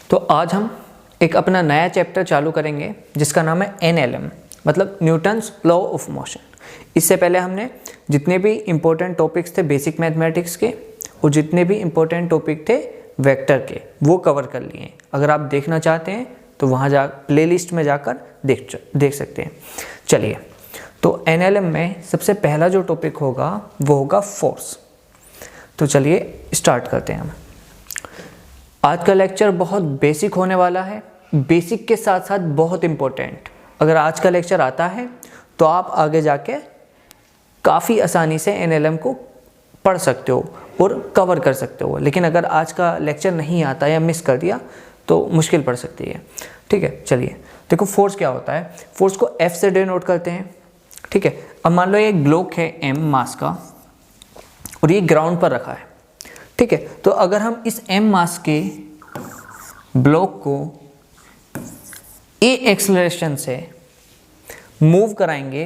तो आज हम एक अपना नया चैप्टर चालू करेंगे जिसका नाम है NLM, मतलब न्यूटन्स लॉ ऑफ मोशन। इससे पहले हमने जितने भी इम्पोर्टेंट टॉपिक्स थे बेसिक मैथमेटिक्स के और जितने भी इम्पोर्टेंट टॉपिक थे वेक्टर के वो कवर कर लिए हैं। अगर आप देखना चाहते हैं तो वहाँ प्लेलिस्ट में जाकर देख सकते हैं। चलिए, तो NLM में सबसे पहला जो टॉपिक होगा वो होगा फोर्स। तो चलिए स्टार्ट करते हैं हम। आज का लेक्चर बहुत बेसिक होने वाला है, बेसिक के साथ साथ बहुत इम्पोर्टेंट। अगर आज का लेक्चर आता है तो आप आगे जाके काफ़ी आसानी से NLM को पढ़ सकते हो और कवर कर सकते हो। लेकिन अगर आज का लेक्चर नहीं आता या मिस कर दिया तो मुश्किल पड़ सकती है। ठीक है, चलिए देखो फोर्स क्या होता है। फोर्स को F से डिनोट करते हैं। ठीक है, अब मान लो एक ब्लॉक है M मास का और ये ग्राउंड पर रखा है। ठीक है, तो अगर हम इस M मास के ब्लॉक को A एक्सेलरेशन से मूव कराएंगे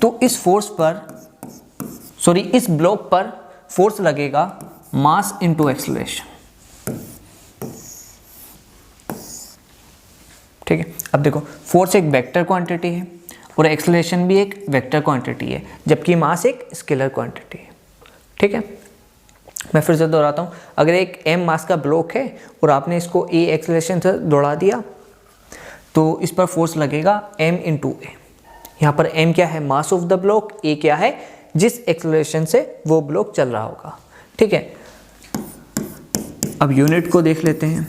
तो इस ब्लॉक पर फोर्स लगेगा मास इनटू एक्सेलरेशन। ठीक है, अब देखो फोर्स एक वेक्टर क्वांटिटी है और एक्सेलरेशन भी एक वेक्टर क्वांटिटी है, जबकि मास एक स्केलर क्वांटिटी है। ठीक है, मैं फिर से दोहराता हूँ। अगर एक M मास का ब्लॉक है और आपने इसको A एक्सेलरेशन से दौड़ा दिया तो इस पर फोर्स लगेगा M इंटू A। यहाँ पर M क्या है? Mass of the block. A क्या है? जिस एक्सेलरेशन से वो ब्लॉक चल रहा होगा। ठीक है, अब यूनिट को देख लेते हैं।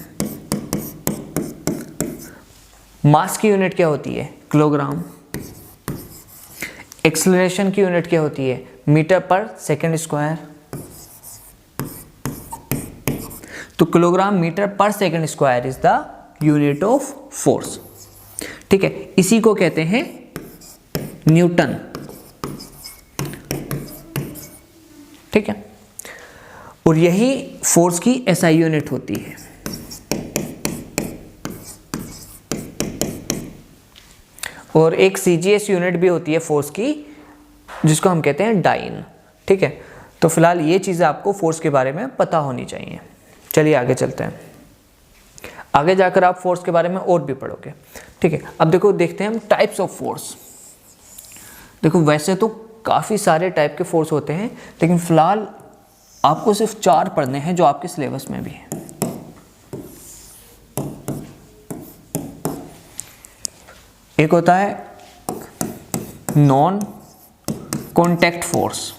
मास की यूनिट क्या होती है? किलोग्राम। एक्सेलरेशन की यूनिट क्या होती है? मीटर पर सेकंड स्क्वायर। तो किलोग्राम मीटर पर second square is the unit of force. ठीक है, इसी को कहते हैं न्यूटन। ठीक है, और यही फोर्स की SI यूनिट होती है। और एक CGS यूनिट भी होती है फोर्स की, जिसको हम कहते हैं डाइन। ठीक है, तो फिलहाल ये चीज़ें आपको फोर्स के बारे में पता होनी चाहिए। चलिए आगे चलते हैं। आगे जाकर आप फोर्स के बारे में और भी पढ़ोगे। ठीक है, अब देखते हैं हम टाइप्स ऑफ फोर्स। देखो वैसे तो काफ़ी सारे टाइप के फोर्स होते हैं, लेकिन फिलहाल आपको सिर्फ 4 पढ़ने हैं जो आपके सिलेबस में भी है। एक होता है नॉन कॉन्टैक्ट फोर्स।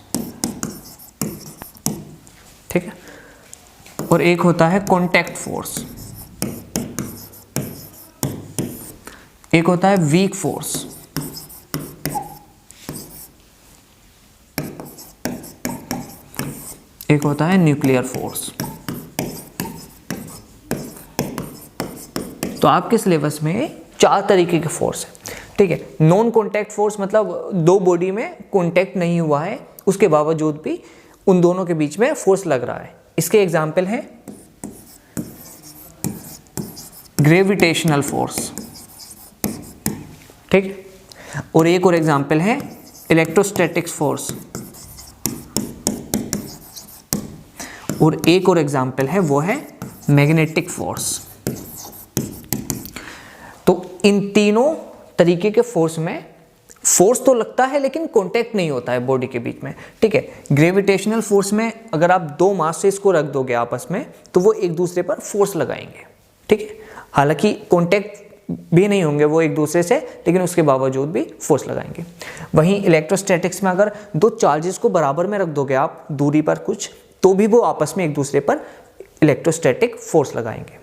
ठीक है, और एक होता है कॉन्टैक्ट फोर्स। एक होता है वीक फोर्स। एक होता है न्यूक्लियर फोर्स। तो आपके सिलेबस में 4 तरीके के फोर्स है। ठीक है, नॉन कॉन्टैक्ट फोर्स मतलब दो बॉडी में कॉन्टैक्ट नहीं हुआ है, उसके बावजूद भी उन दोनों के बीच में फोर्स लग रहा है। इसके एग्जाम्पल हैं ग्रेविटेशनल फोर्स। ठीक, और एक और एग्जाम्पल है इलेक्ट्रोस्टैटिक्स फोर्स। और एक और एग्जाम्पल है वो है मैग्नेटिक फोर्स। तो इन तीनों तरीके के फोर्स में फोर्स तो लगता है लेकिन कांटेक्ट नहीं होता है बॉडी के बीच में। ठीक है, ग्रेविटेशनल फोर्स में अगर आप 2 मासेस को रख दोगे आपस में तो वो एक दूसरे पर फोर्स लगाएंगे। ठीक है, हालांकि कांटेक्ट भी नहीं होंगे वो एक दूसरे से, लेकिन उसके बावजूद भी फोर्स लगाएंगे। वहीं इलेक्ट्रोस्टैटिक्स में अगर 2 चार्जेस को बराबर में रख दोगे आप दूरी पर कुछ, तो भी वो आपस में एक दूसरे पर इलेक्ट्रोस्टैटिक फोर्स लगाएंगे।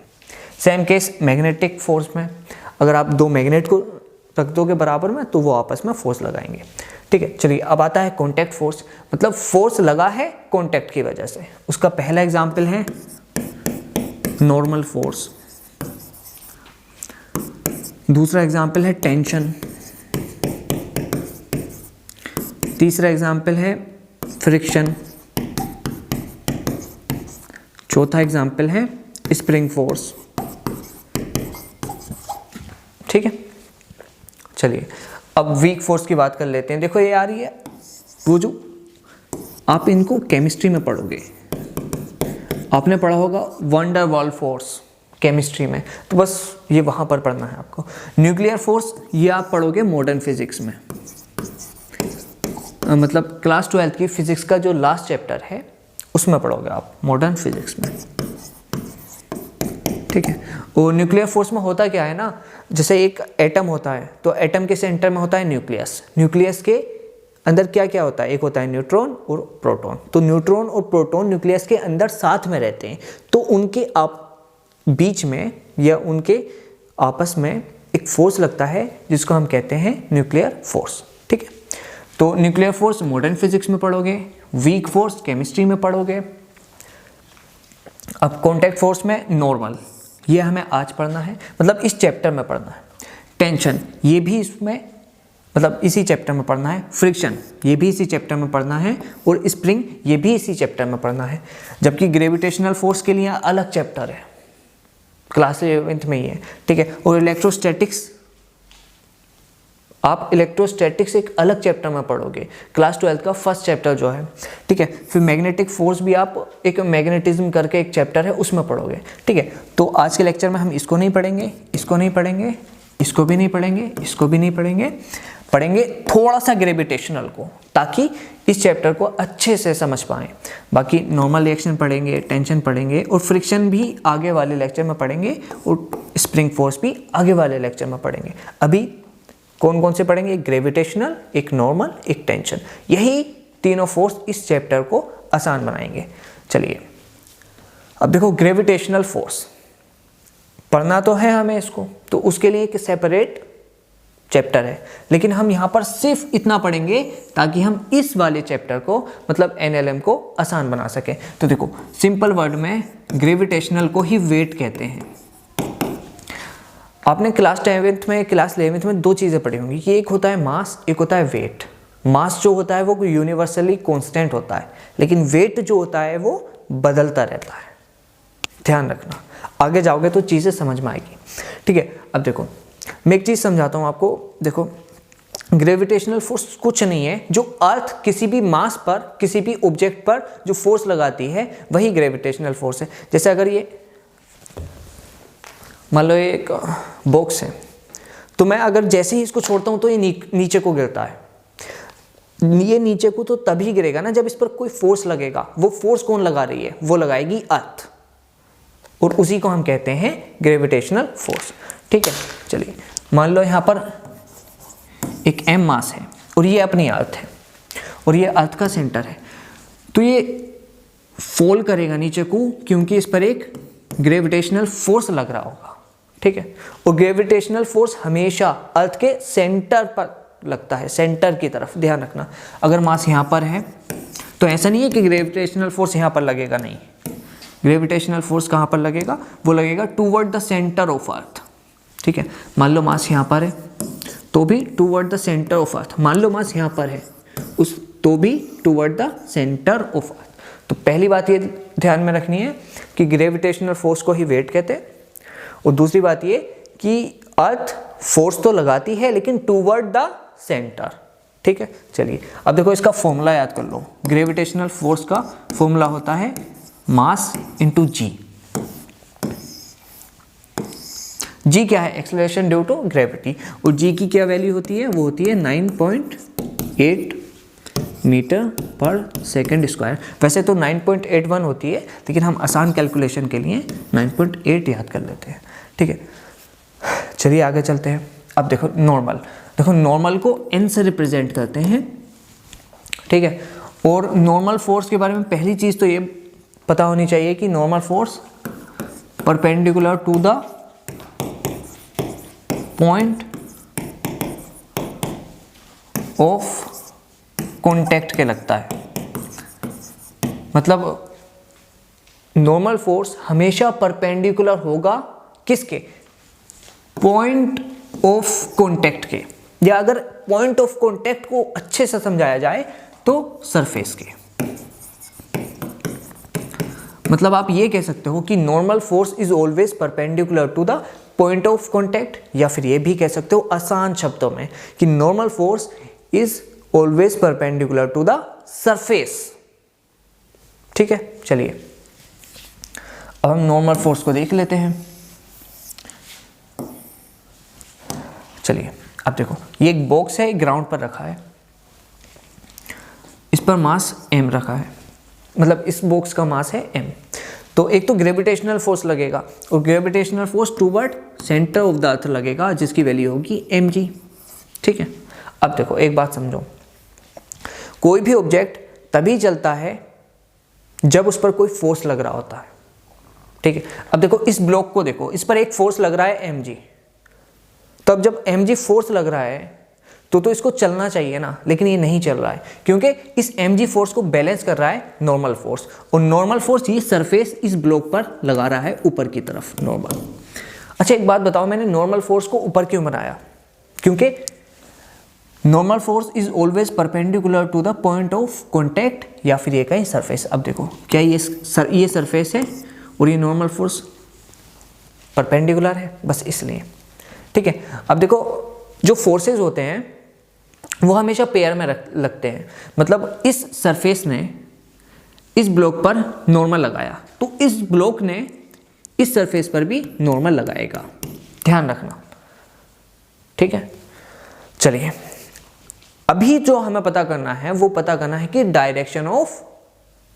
सेम केस मैग्नेटिक फोर्स में, अगर आप 2 मैग्नेट को रख दोगे बराबर में तो वो आपस में फोर्स लगाएंगे। ठीक है, चलिए अब आता है कॉन्टैक्ट फोर्स, मतलब फोर्स लगा है कॉन्टैक्ट की वजह से। उसका पहला एग्जाम्पल है नॉर्मल फोर्स। दूसरा एग्जाम्पल है टेंशन। तीसरा एग्जाम्पल है फ्रिक्शन। चौथा एग्जाम्पल है स्प्रिंग फोर्स। ठीक है, चलिए अब वीक फोर्स की बात कर लेते हैं। देखो ये आ रही है वो जो आप इनको केमिस्ट्री में पढ़ोगे, आपने पढ़ा होगा वंडर वॉल फोर्स। केमिस्ट्री में, तो बस ये वहाँ पर पढ़ना है आपको। न्यूक्लियर फोर्स ये आप पढ़ोगे मॉडर्न फिजिक्स में, मतलब क्लास 12th की फिजिक्स का जो लास्ट चैप्टर है उसमें पढ़ोगे आप मॉडर्न फिजिक्स में, ठीक है। और न्यूक्लियर फोर्स में होता क्या है ना, जैसे एक एटम होता है तो एटम के सेंटर में होता है न्यूक्लियस, न्यूक्लियस के अंदर क्या क्या होता है, एक होता है न्यूट्रॉन और प्रोटॉन। तो न्यूट्रॉन और प्रोटॉन न्यूक्लियस के अंदर साथ में रहते हैं, तो उनके बीच में या उनके आपस में एक फोर्स लगता है जिसको हम कहते हैं न्यूक्लियर फोर्स, ठीक है। तो न्यूक्लियर फोर्स मॉडर्न फिजिक्स में पढ़ोगे, वीक फोर्स केमिस्ट्री में पढ़ोगे। अब कॉन्टैक्ट फोर्स में नॉर्मल, ये हमें आज पढ़ना है, मतलब इस चैप्टर में पढ़ना है। टेंशन ये भी इसमें मतलब इसी चैप्टर में पढ़ना है। फ्रिक्शन ये भी इसी चैप्टर में पढ़ना है, और स्प्रिंग ये भी इसी चैप्टर में पढ़ना है। जबकि ग्रेविटेशनल फोर्स के लिए अलग चैप्टर है, क्लास 11th में ही है, ठीक है। और इलेक्ट्रोस्टैटिक्स, आप इलेक्ट्रोस्टैटिक्स एक अलग चैप्टर में पढ़ोगे, क्लास 12th का फर्स्ट चैप्टर जो है, ठीक है। फिर मैग्नेटिक फोर्स भी आप एक मैग्नेटिज्म करके एक चैप्टर है उसमें पढ़ोगे, ठीक है। तो आज के लेक्चर में हम इसको नहीं पढ़ेंगे, इसको नहीं पढ़ेंगे, इसको भी नहीं पढ़ेंगे, इसको भी नहीं पढ़ेंगे, पढ़ेंगे थोड़ा सा ग्रेविटेशनल को, ताकि इस चैप्टर को अच्छे से समझ पाएं। बाकी नॉर्मल रिएक्शन पढ़ेंगे, टेंशन पढ़ेंगे, और फ्रिक्शन भी आगे वाले लेक्चर में पढ़ेंगे, और स्प्रिंग फोर्स भी आगे वाले लेक्चर में पढ़ेंगे। अभी कौन कौन से पढ़ेंगे, एक ग्रेविटेशनल, एक नॉर्मल, एक टेंशन, यही तीनों फोर्स इस चैप्टर को आसान बनाएंगे। चलिए अब देखो, ग्रेविटेशनल फोर्स पढ़ना तो है हमें इसको, तो उसके लिए एक सेपरेट चैप्टर है, लेकिन हम यहाँ पर सिर्फ इतना पढ़ेंगे ताकि हम इस वाले चैप्टर को मतलब NLM को आसान बना सकें। तो देखो, सिंपल वर्ड में ग्रेविटेशनल को ही वेट कहते हैं। आपने क्लास 11th में दो चीज़ें पढ़ी होंगी कि एक होता है मास, एक होता है वेट। मास जो होता है वो यूनिवर्सली कांस्टेंट होता है, लेकिन वेट जो होता है वो बदलता रहता है। ध्यान रखना, आगे जाओगे तो चीज़ें समझ में आएगी, ठीक है। अब देखो, मैं एक चीज़ समझाता हूँ आपको। देखो, ग्रेविटेशनल फोर्स कुछ नहीं है, जो अर्थ किसी भी मास पर, किसी भी ऑब्जेक्ट पर जो फोर्स लगाती है वही ग्रेविटेशनल फोर्स है। जैसे अगर ये मान लो एक बॉक्स है, तो मैं अगर जैसे ही इसको छोड़ता हूँ तो ये नीचे को गिरता है। ये नीचे को तो तभी गिरेगा ना जब इस पर कोई फोर्स लगेगा। वो फोर्स कौन लगा रही है, वो लगाएगी अर्थ, और उसी को हम कहते हैं ग्रेविटेशनल फोर्स, ठीक है। चलिए मान लो यहाँ पर एक m मास है और ये अपनी अर्थ है, और ये अर्थ का सेंटर है, तो ये फॉल करेगा नीचे को, क्योंकि इस पर एक ग्रेविटेशनल फोर्स लग रहा होगा, ठीक है। और ग्रेविटेशनल फोर्स हमेशा अर्थ के सेंटर पर लगता है, सेंटर की तरफ। ध्यान रखना, अगर मास यहाँ पर है तो ऐसा नहीं है कि ग्रेविटेशनल फोर्स यहाँ पर लगेगा, नहीं। ग्रेविटेशनल फोर्स कहाँ पर लगेगा, वो लगेगा toward the centre of earth, ठीक है। मान लो मास यहाँ पर है तो भी toward the centre of earth, मान लो मास यहाँ पर है उस तो भी toward the centre of earth. तो पहली बात ये ध्यान में रखनी है कि ग्रेविटेशनल फोर्स को ही वेट कहते हैं, और दूसरी बात ये कि अर्थ फोर्स तो लगाती है लेकिन टूवर्ड द सेंटर, ठीक है। चलिए अब देखो, इसका फॉर्मूला याद कर लो। ग्रेविटेशनल फोर्स का फॉर्मूला होता है मास इंटू जी। जी क्या है, एक्सेलरेशन ड्यू टू ग्रेविटी, और जी की क्या वैल्यू होती है, वो होती है 9.8 मीटर पर सेकंड स्क्वायर। वैसे तो 9.81 होती है, लेकिन हम आसान कैलकुलेशन के लिए 9.8 याद कर लेते हैं, ठीक है। चलिए आगे चलते हैं। अब देखो नॉर्मल, देखो नॉर्मल को n से रिप्रेजेंट करते हैं, ठीक है। और नॉर्मल फोर्स के बारे में पहली चीज़ तो ये पता होनी चाहिए कि normal force perpendicular to the point of contact के लगता है। मतलब नॉर्मल फोर्स हमेशा परपेंडिकुलर होगा किसके, पॉइंट ऑफ कॉन्टैक्ट के, या अगर पॉइंट ऑफ कॉन्टैक्ट को अच्छे से समझाया जाए तो सरफेस के। मतलब आप ये कह सकते हो कि normal force is always perpendicular to the point of contact, या फिर ये भी कह सकते हो आसान शब्दों में कि normal force is always perpendicular to the surface, ठीक है। चलिए अब हम नॉर्मल फोर्स को देख लेते हैं। चलिए अब देखो, ये एक बॉक्स है, ग्राउंड पर रखा है, इस पर मास m रखा है, मतलब इस बॉक्स का मास है m। तो एक तो ग्रेविटेशनल फोर्स लगेगा और gravitational force toward centre of the earth लगेगा, जिसकी वैल्यू होगी mg। ठीक है, अब देखो एक बात समझो, कोई भी ऑब्जेक्ट तभी चलता है जब उस पर कोई फोर्स लग रहा होता है। ठीक है, अब देखो इस ब्लॉक को देखो, इस पर एक फोर्स लग रहा है mg, तो अब जब mg फोर्स लग रहा है तो इसको चलना चाहिए ना, लेकिन ये नहीं चल रहा है क्योंकि इस mg फोर्स को बैलेंस कर रहा है नॉर्मल फोर्स, और नॉर्मल फोर्स ये सरफेस इस ब्लॉक पर लगा रहा है ऊपर की तरफ, नॉर्मल। अच्छा एक बात बताओ, मैंने नॉर्मल फोर्स को ऊपर क्यों बनाया? क्योंकि normal force is always perpendicular to the point of contact, या फिर ये कहीं सरफेस। अब देखो क्या ये सरफेस है और ये नॉर्मल फोर्स परपेंडिकुलर है, बस इसलिए। ठीक है, अब देखो जो फोर्सेस होते हैं वो हमेशा पेयर में लगते हैं, मतलब इस सरफेस ने इस ब्लॉक पर नॉर्मल लगाया तो इस ब्लॉक ने इस सरफेस पर भी नॉर्मल लगाएगा, ध्यान रखना। ठीक है, चलिए अभी जो हमें पता करना है वो पता करना है कि डायरेक्शन ऑफ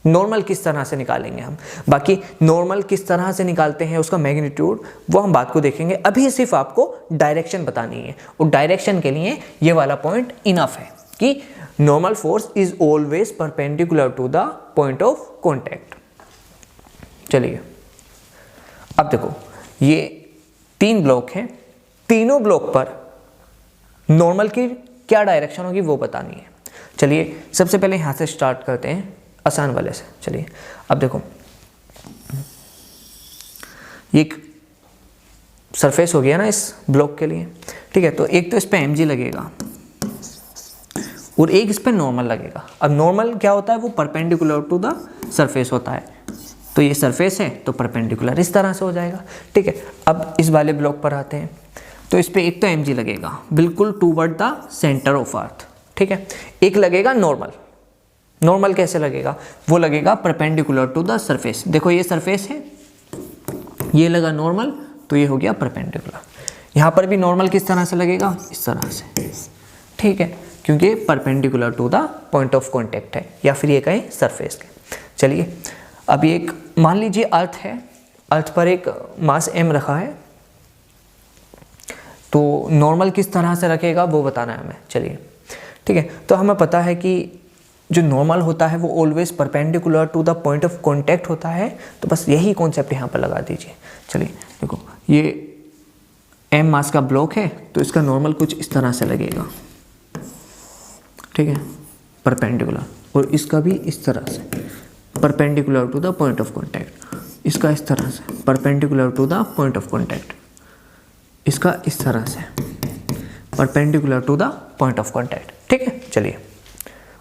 नॉर्मल किस तरह से निकालेंगे हम। बाकी नॉर्मल किस तरह से निकालते हैं, उसका मैग्नीट्यूड, वो हम बात को देखेंगे। अभी सिर्फ आपको डायरेक्शन बतानी है, और डायरेक्शन के लिए ये वाला पॉइंट इनफ है कि normal force is always perpendicular to the point of contact. चलिए अब देखो, ये 3 ब्लॉक हैं, तीनों ब्लॉक पर नॉर्मल की क्या डायरेक्शन होगी वो बतानी है। चलिए सबसे पहले यहाँ से स्टार्ट करते हैं, आसान वाले से। चलिए अब देखो, ये एक सरफेस हो गया ना इस ब्लॉक के लिए। ठीक है, तो एक तो इस पे mg लगेगा और एक इस पे नॉर्मल लगेगा। अब नॉर्मल क्या होता है, वो परपेंडिकुलर टू द सरफेस होता है, तो ये सरफेस है तो परपेंडिकुलर इस तरह से हो जाएगा। ठीक है, अब इस वाले ब्लॉक पर आते हैं, तो इस पे एक तो mg लगेगा बिल्कुल toward the centre of earth. ठीक है, एक लगेगा नॉर्मल। नॉर्मल कैसे लगेगा, वो लगेगा परपेंडिकुलर टू द सरफेस। देखो ये सरफेस है, ये लगा नॉर्मल, तो ये हो गया परपेंडिकुलर। यहाँ पर भी नॉर्मल किस तरह से लगेगा, इस तरह से। ठीक है, क्योंकि perpendicular to the point of contact है, या फिर ये कहें सरफेस के। चलिए अब एक मान लीजिए अर्थ है, अर्थ पर एक मास m रखा है, तो नॉर्मल किस तरह से रखेगा वो बताना है हमें। चलिए ठीक है, तो हमें पता है कि जो नॉर्मल होता है वो always perpendicular to the point of contact होता है, तो बस यही कॉन्सेप्ट यहाँ पर लगा दीजिए। चलिए देखो, ये m मास का ब्लॉक है, तो इसका नॉर्मल कुछ इस तरह से लगेगा। ठीक है, परपेंडिकुलर, और इसका भी इस तरह से perpendicular to the point of contact, इसका इस तरह से perpendicular to the point of contact, इसका इस तरह से perpendicular to the point of contact. ठीक है, चलिए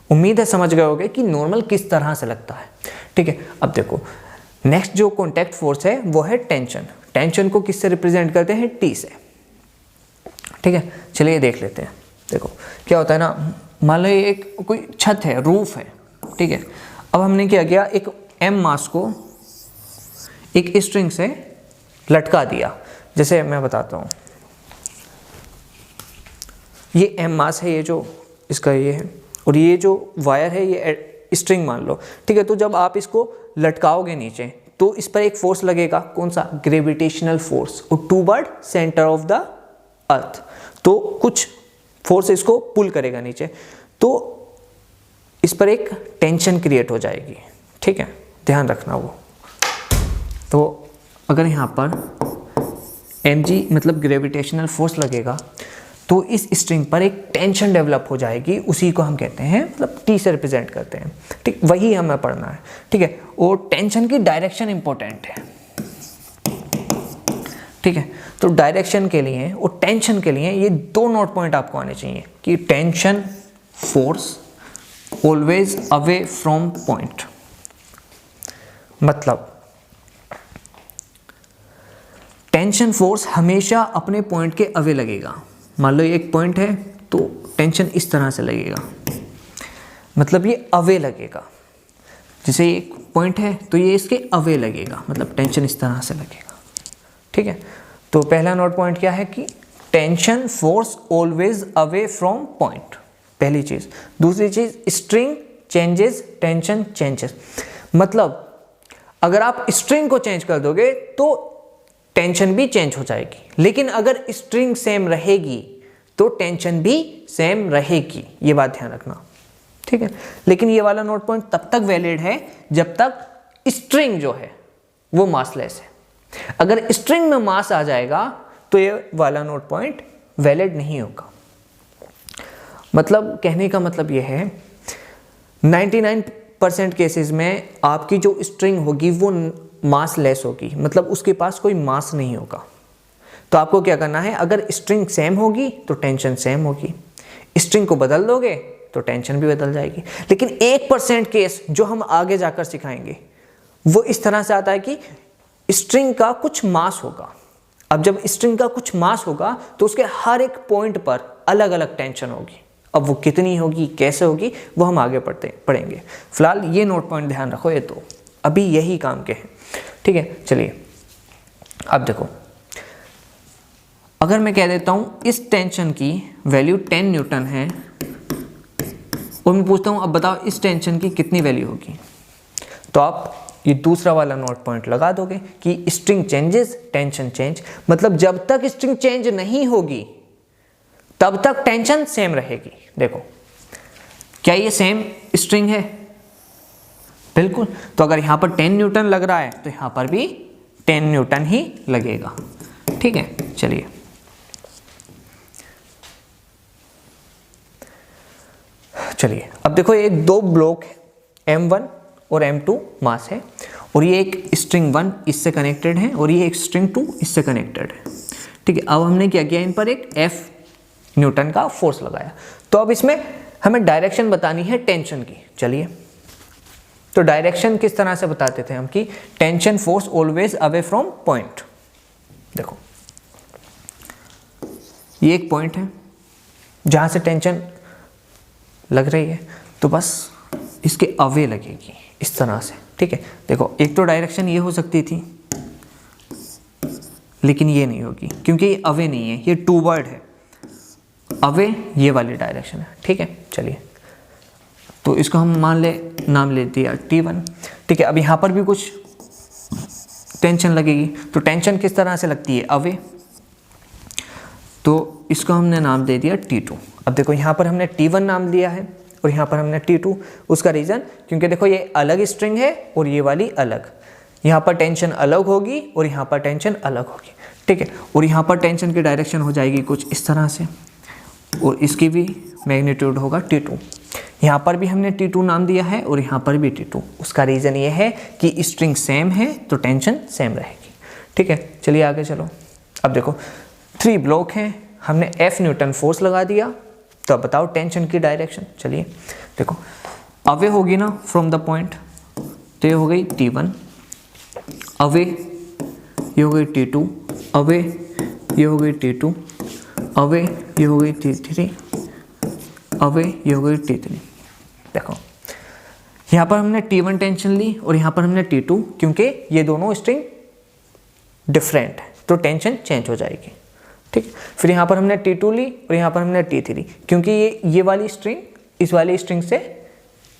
उम्मीद है समझ गए होंगे कि नॉर्मल किस तरह से लगता है। ठीक है, अब देखो नेक्स्ट जो कॉन्टैक्ट फोर्स है वो है टेंशन। टेंशन को किससे रिप्रेजेंट करते हैं, T से। ठीक है, चलिए देख लेते हैं। देखो क्या होता है ना, मान लो ये एक कोई छत है, रूफ है। ठीक है, अब हमने क्या किया, एक m मास को एक स्ट्रिंग से लटका दिया। जैसे मैं बताता हूँ, ये m मास है, ये जो इसका ये है, और ये जो वायर है ये स्ट्रिंग मान लो। ठीक है, तो जब आप इसको लटकाओगे नीचे तो इस पर एक फोर्स लगेगा, कौन सा, ग्रेविटेशनल फोर्स, और toward centre of the earth, तो कुछ फोर्स इसको पुल करेगा नीचे, तो इस पर एक टेंशन क्रिएट हो जाएगी। ठीक है, ध्यान रखना वो। तो अगर यहाँ पर mg मतलब ग्रेविटेशनल फोर्स लगेगा तो इस स्ट्रिंग पर एक टेंशन डेवलप हो जाएगी, उसी को हम कहते हैं, मतलब T से रिप्रेजेंट करते हैं। ठीक, वही हमें पढ़ना है। ठीक है, और टेंशन की डायरेक्शन इंपॉर्टेंट है। ठीक है, तो डायरेक्शन के लिए और टेंशन के लिए ये 2 नोट पॉइंट आपको आने चाहिए कि tension force always away from point, मतलब टेंशन फोर्स हमेशा अपने पॉइंट के अवे लगेगा। मान लो ये एक पॉइंट है तो टेंशन इस तरह से लगेगा, मतलब ये अवे लगेगा। जैसे एक पॉइंट है तो ये इसके अवे लगेगा, मतलब टेंशन इस तरह से लगेगा। ठीक है, तो पहला नोट पॉइंट क्या है कि tension force always away from point, पहली चीज। दूसरी चीज स्ट्रिंग चेंजेस टेंशन चेंजेस, मतलब अगर आप स्ट्रिंग को चेंज कर दोगे तो टेंशन भी चेंज हो जाएगी, लेकिन अगर स्ट्रिंग सेम रहेगी तो टेंशन भी सेम रहेगी, ये बात ध्यान रखना, ठीक है। लेकिन ये वाला नोट पॉइंट तब तक वैलिड है जब तक स्ट्रिंग जो है वो मासलेस है। अगर स्ट्रिंग में मास आ जाएगा तो ये वाला नोट पॉइंट वैलिड नहीं होगा। मतलब कहने का मतलब ये है 99% केसेस में आपकी जो स्ट्रिंग होगी वो मास लेस होगी, मतलब उसके पास कोई मास नहीं होगा। तो आपको क्या करना है, अगर स्ट्रिंग सेम होगी तो टेंशन सेम होगी, स्ट्रिंग को बदल दोगे तो टेंशन भी बदल जाएगी। लेकिन 1% केस जो हम आगे जाकर सिखाएंगे वो इस तरह से आता है कि स्ट्रिंग का कुछ मास होगा। अब जब स्ट्रिंग का कुछ मास होगा तो उसके हर एक पॉइंट पर अलग अलग टेंशन होगी। अब वो कितनी होगी, कैसे होगी, वो हम आगे पढ़ेंगे। फिलहाल ये नोट पॉइंट ध्यान रखो, ये तो अभी यही काम के हैं, ठीक है। चलिए अब देखो, अगर मैं कह देता हूं इस टेंशन की वैल्यू 10 न्यूटन है और मैं पूछता हूं अब बताओ इस टेंशन की कितनी वैल्यू होगी, तो आप ये दूसरा वाला नोट पॉइंट लगा दोगे कि स्ट्रिंग चेंजेस टेंशन चेंज, मतलब जब तक स्ट्रिंग चेंज नहीं होगी तब तक टेंशन सेम रहेगी। देखो क्या ये सेम स्ट्रिंग है, बिल्कुल। तो अगर यहां पर 10 न्यूटन लग रहा है तो यहां पर भी 10 न्यूटन ही लगेगा, ठीक है। चलिए अब देखो ये दो ब्लॉक M1 और M2 मास है, और ये एक स्ट्रिंग 1 इससे कनेक्टेड है और ये एक स्ट्रिंग 2 इससे कनेक्टेड है, ठीक है। अब हमने क्या किया, इन पर एक F न्यूटन का फोर्स लगाया। तो अब इसमें हमें डायरेक्शन बतानी है टेंशन की। चलिए, तो डायरेक्शन किस तरह से बताते थे हम कि tension force always away from point. देखो ये एक पॉइंट है जहां से टेंशन लग रही है, तो बस इसके अवे लगेगी इस तरह से, ठीक है। देखो एक तो डायरेक्शन ये हो सकती थी, लेकिन ये नहीं होगी क्योंकि ये अवे नहीं है, ये टूवर्ड है। अवे ये वाली डायरेक्शन है, ठीक है। चलिए तो इसको हम मान ले, नाम ले दिया T1, ठीक है। अब यहाँ पर भी कुछ टेंशन लगेगी, तो टेंशन किस तरह से लगती है, अवे, तो इसको हमने नाम दे दिया T2। अब देखो यहाँ पर हमने T1 नाम दिया है और यहाँ पर हमने T2, उसका रीज़न क्योंकि देखो ये अलग स्ट्रिंग है और ये वाली अलग, यहाँ पर टेंशन अलग होगी और यहाँ पर टेंशन अलग होगी, ठीक है। और यहाँ पर टेंशन की डायरेक्शन हो जाएगी कुछ इस तरह से, और इसकी भी मैग्नीट्यूड होगा T2। यहाँ पर भी हमने T2 नाम दिया है और यहाँ पर भी T2। उसका रीज़न ये है कि स्ट्रिंग सेम है तो टेंशन सेम रहेगी, ठीक है। चलिए आगे चलो। अब देखो 3 ब्लॉक हैं, हमने F न्यूटन फोर्स लगा दिया, तो अब बताओ टेंशन की डायरेक्शन। चलिए देखो, अवे होगी ना फ्रॉम द पॉइंट, तो ये हो गई T1, अवे ये हो गई T2, अवे ये हो गई T2, अवे ये हो गई T3, अवे ये हो गई T3। देखो यहाँ पर हमने T1 टेंशन ली और यहाँ पर हमने T2, क्योंकि ये दोनों स्ट्रिंग डिफरेंट है तो टेंशन चेंज हो जाएगी, ठीक। फिर यहाँ पर हमने T2 ली और यहाँ पर हमने T3, क्योंकि ये वाली स्ट्रिंग इस वाली स्ट्रिंग से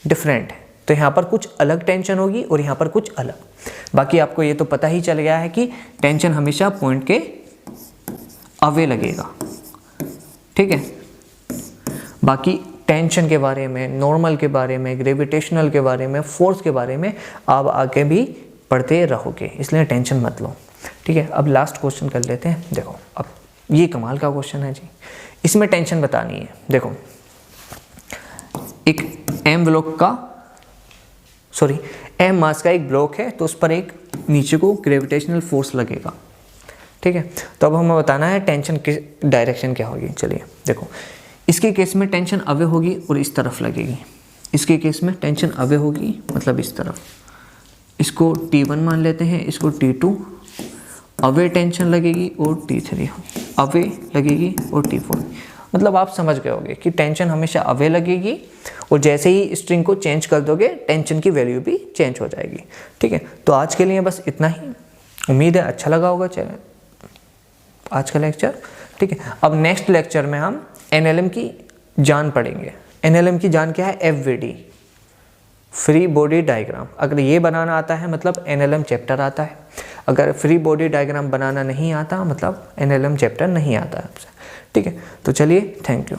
डिफरेंट है तो यहाँ पर कुछ अलग टेंशन होगी और यहाँ पर कुछ अलग। बाकी आपको ये तो पता ही चल गया है कि टेंशन हमेशा पॉइंट के अवे लगेगा, ठीक है। बाकी टेंशन के बारे में, नॉर्मल के बारे में, ग्रेविटेशनल के बारे में, फोर्स के बारे में आप आगे भी पढ़ते रहोगे, इसलिए टेंशन मत लो, ठीक है। अब लास्ट क्वेश्चन कर लेते हैं। देखो अब ये कमाल का क्वेश्चन है जी, इसमें टेंशन बतानी है। देखो एक M मास का एक ब्लॉक है, तो उस पर एक नीचे को ग्रेविटेशनल फोर्स लगेगा, ठीक है। तो अब हमें बताना है टेंशन की डायरेक्शन क्या होगी। चलिए देखो, इसके केस में टेंशन अवे होगी और इस तरफ लगेगी, इसके केस में टेंशन अवे होगी मतलब इस तरफ। इसको T1 मान लेते हैं, इसको T2, अवे टेंशन लगेगी और T3 अवे लगेगी और T4। मतलब आप समझ गए होंगे कि टेंशन हमेशा अवे लगेगी और जैसे ही स्ट्रिंग को चेंज कर दोगे टेंशन की वैल्यू भी चेंज हो जाएगी, ठीक है। तो आज के लिए बस इतना ही, उम्मीद है अच्छा लगा होगा आज का लेक्चर। ठीक है। अब नेक्स्ट लेक्चर में हम NLM की जान पढ़ेंगे। NLM की जान क्या है? FBD, free body diagram. अगर ये बनाना आता है मतलब NLM चैप्टर आता है, अगर फ्री बॉडी डायग्राम बनाना नहीं आता मतलब NLM चैप्टर नहीं आता है आपसे। ठीक है, तो चलिए, थैंक यू।